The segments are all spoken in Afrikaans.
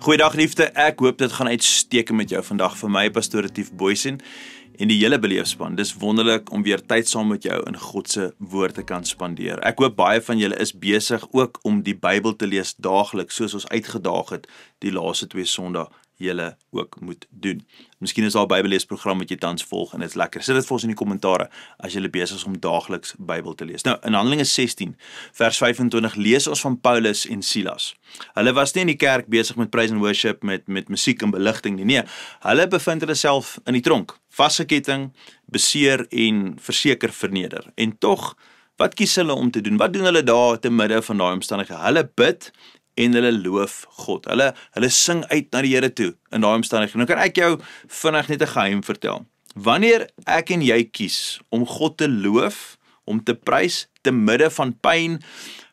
Goeiedag liefde, ek hoop dit gaan uitstekend met jou vandag. Vir my Pastoor Retief Boysen en die hele beleefspan. Dis wonderlik om weer tyd saam met jou in God se woord te kan spandeer. Ek hoop baie van julle is besig ook om die Bybel te lees daagliks, soos ons uitgedaag het die laaste 2 Sondae julle ook moet doen. Miskien is daar 'n Bybelleesprogram wat jy tans volg en dit is lekker. Sit dit vir ons in die kommentare as jy besig is om daagliks Bybel te lees. Nou, in Handelinge 16 vers 25 lees ons van Paulus en Silas. Hulle was nie in die kerk besig met praise and worship, met musiek en beligting nie. Nee, hulle bevind hulle self in die tronk, vasgeketting, beseer en verseker verneder. En tog, wat kies hulle om te doen? Wat doen hulle daar te midde van daai omstandighede? Hulle bid en hulle loof God. Hulle sing uit na die Here toe in daai omstandighede. Nou kan ek jou vinnig net 'n geheim vertel. Wanneer ek en jy kies om God te loof, om te prys te midde van pyn,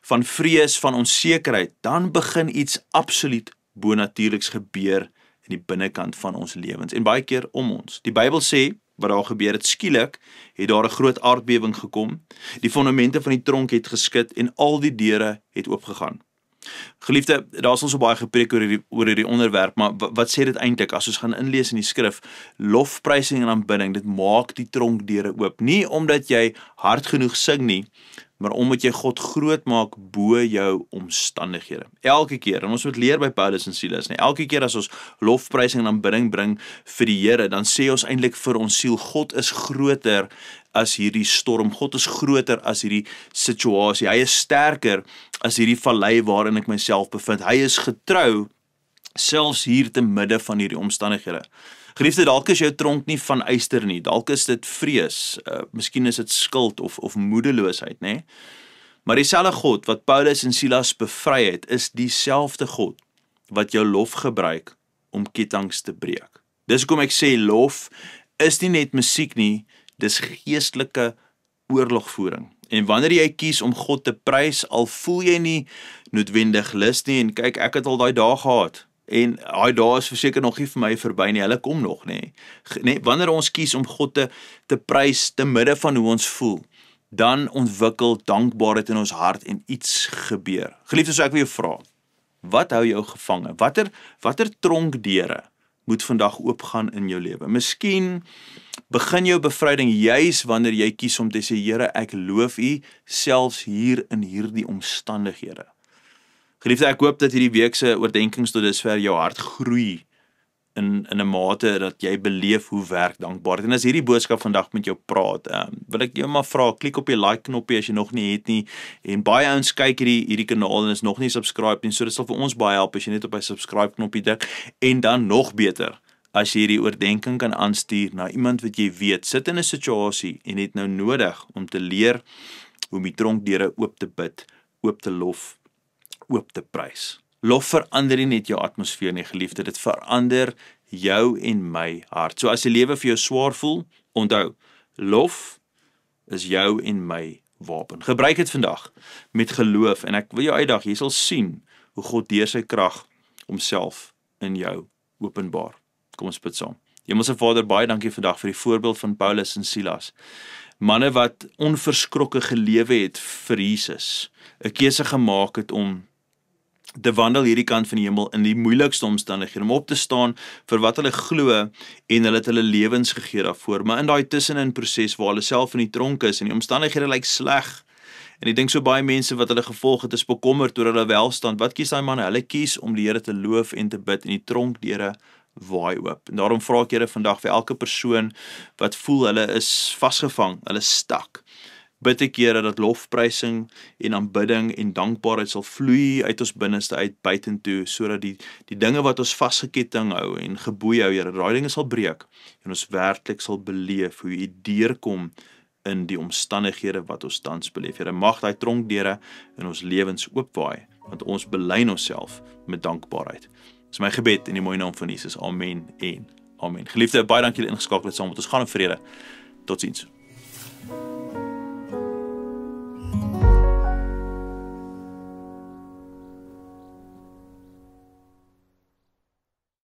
van vrees, van onsekerheid, dan begin iets absoluut bonatuurliks gebeur in die binnekant van ons lewens en baie keer om ons. Die Bybel sê wat daar gebeur het, skielik het daar 'n groot aardbewing gekom. Die fondamente van die tronk het geskud en al die deure het oopgegaan. Geliefde, daar is al so baie gepreek oor hierdie onderwerp, maar wat sê dit eintlik as ons gaan inlees in die skrif? Lofprysing en aanbidding, dit maak die tronkdeure oop. Nie omdat jy hard genoeg sing nie, maar omdat jy God groot maak bo jou omstandighede. Elke keer, en ons moet leer by Paulus en Silas, elke keer as ons lofprysing en aanbidding bring vir die Here, dan sê ons eintlik vir ons siel, God is groter as hierdie storm, God is groter as hierdie situasie, hy is sterker as hierdie vallei waarin ek myself bevind, hy is getrou, selfs hier te midde van hierdie omstandighede. Geliefde, dalk is jou tronk nie van yster nie, dalk is dit vrees, miskien is dit skuld of moedeloosheid, né? Maar dieselfde God wat Paulus en Silas bevry het, is dieselfde God wat jou lof gebruik om kettinge te breek. Dis hoekom ek sê lof is nie net musiek nie, dis geestelike oorlogvoering. En wanneer jy kies om God te prys, al voel jy nie noodwendig lus nie, en kyk, ek het al daai dae gehad, en daai dae is verseker nog nie vir my verby nie, hulle kom nog, nee. Wanneer ons kies om God te prys, te midde van hoe ons voel, dan ontwikkel dankbaarheid in ons hart en iets gebeur. Geliefdes, so ek wil jou vra, wat hou jou gevange? Watter tronkdeure moet vandag oopgaan in jou lewe? Miskien begin jou bevryding juis wanneer jy kies om te sê, Here, ek loof U selfs hier in hierdie omstandighede. Geliefde, ek hoop dat hierdie week se oordeenkings tot dusver jou hart groei in 'n mate dat jy beleef hoe werk dankbaarheid. En as hierdie boodskap vandag met jou praat, wil ek jou maar vra, klik op die like knoppie as jy nog nie het nie, en baie ouens kyk hierdie kanaal en is nog nie subscribe nie, so dit sal vir ons baie help as jy net op die subscribe knoppie druk, en dan nog beter, as jy hierdie oordeenking kan aanstuur na iemand wat jy weet, sit in 'n situasie en het nou nodig om te leer hoe om die tronkdeure oop te bid, oop te lof, oop te prys. Lof verander nie net jou atmosfeer nie, geliefde, dit verander jou en my hart. So as die lewe vir jou swaar voel, onthou, lof is jou en my wapen. Gebruik dit vandag met geloof, en ek wil jou uitdaag, jy sal sien hoe God deur sy krag homself in jou openbaar. Kom ons bid saam. Hemelse Vader, baie dankie vandag vir die voorbeeld van Paulus en Silas. Manne wat onverskrokke gelewe het vir Jesus, 'n keuse gemaak het om te wandel hierdie kant van die hemel in die moeilikste omstandighede, om op te staan vir wat hulle glo, en hulle het hulle lewens gegee daarvoor, maar in daai tussenin proses waar hulle self in die tronk is, en die omstandighede lyk sleg, en ek dink so baie mense wat hulle gevolg het, is bekommerd oor hulle welstand. Wat kies daai manne? Hulle kies om die Here te loof en te bid, en die tronkdeure waai oop. En daarom vra ek Here vandag vir elke persoon wat voel hulle is vasgevang, hulle is stak, bid ek Here dat lofprysing en aanbidding en dankbaarheid sal vloei uit ons binneste uit buitentoe, sodat die dinge wat ons vasgeketting hou en geboei hou, Here, daai dinge sal breek en ons werklik sal beleef hoe U deurkom in die omstandighede wat ons tans beleef. Here, mag daai tronkdeure in ons lewens oopwaai, want ons belyn onsself met dankbaarheid. Dis my gebed in die mooi naam van Jesus. Amen en amen. Geliefde, baie dankie dat julle ingeskakel het saam met ons. Gaan in vrede. Totsiens.